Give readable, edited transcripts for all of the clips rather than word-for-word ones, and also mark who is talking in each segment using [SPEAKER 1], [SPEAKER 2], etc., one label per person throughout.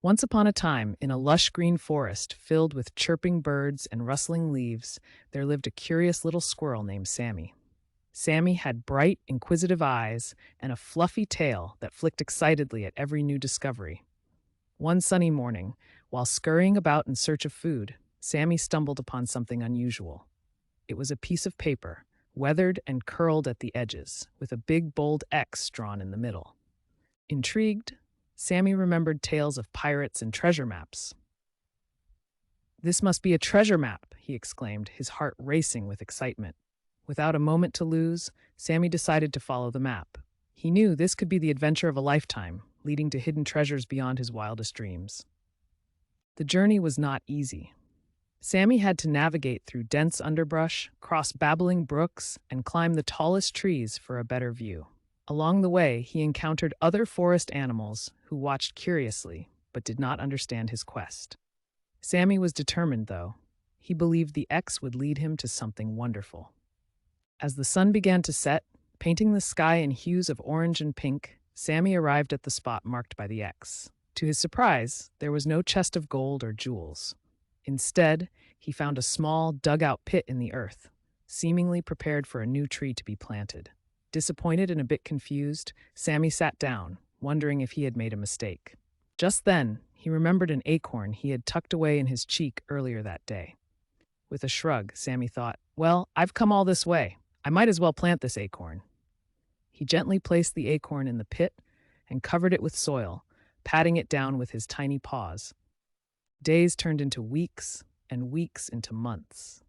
[SPEAKER 1] Once upon a time, in a lush green forest filled with chirping birds and rustling leaves, there lived a curious little squirrel named Sammy. Sammy had bright, inquisitive eyes and a fluffy tail that flicked excitedly at every new discovery. One sunny morning, while scurrying about in search of food, Sammy stumbled upon something unusual. It was a piece of paper, weathered and curled at the edges, with a big bold X drawn in the middle. Intrigued, Sammy remembered tales of pirates and treasure maps. "This must be a treasure map," he exclaimed, his heart racing with excitement. Without a moment to lose, Sammy decided to follow the map. He knew this could be the adventure of a lifetime, leading to hidden treasures beyond his wildest dreams. The journey was not easy. Sammy had to navigate through dense underbrush, cross babbling brooks, and climb the tallest trees for a better view. Along the way, he encountered other forest animals who watched curiously but did not understand his quest. Sammy was determined, though. He believed the X would lead him to something wonderful. As the sun began to set, painting the sky in hues of orange and pink, Sammy arrived at the spot marked by the X. To his surprise, there was no chest of gold or jewels. Instead, he found a small, dug-out pit in the earth, seemingly prepared for a new tree to be planted. Disappointed and a bit confused, Sammy sat down, wondering if he had made a mistake. Just then, he remembered an acorn he had tucked away in his cheek earlier that day. With a shrug, Sammy thought, "Well, I've come all this way. I might as well plant this acorn." He gently placed the acorn in the pit and covered it with soil, patting it down with his tiny paws. Days turned into weeks, and weeks into months.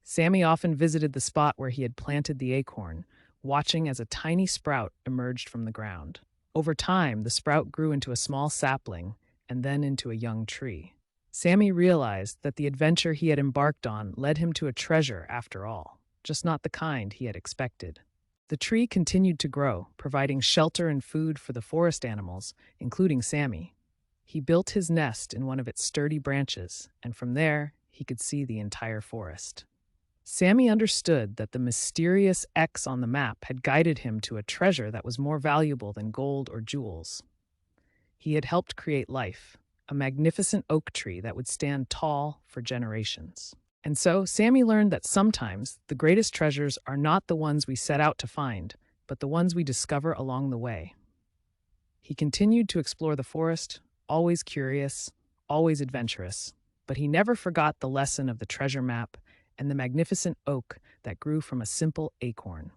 [SPEAKER 1] Sammy often visited the spot where he had planted the acorn, watching as a tiny sprout emerged from the ground. Over time, the sprout grew into a small sapling and then into a young tree. Sammy realized that the adventure he had embarked on led him to a treasure after all, just not the kind he had expected. The tree continued to grow, providing shelter and food for the forest animals, including Sammy. He built his nest in one of its sturdy branches, and from there, he could see the entire forest. Sammy understood that the mysterious X on the map had guided him to a treasure that was more valuable than gold or jewels. He had helped create life, a magnificent oak tree that would stand tall for generations. And so, Sammy learned that sometimes the greatest treasures are not the ones we set out to find, but the ones we discover along the way. He continued to explore the forest, always curious, always adventurous, but he never forgot the lesson of the treasure map and the magnificent oak that grew from a simple acorn.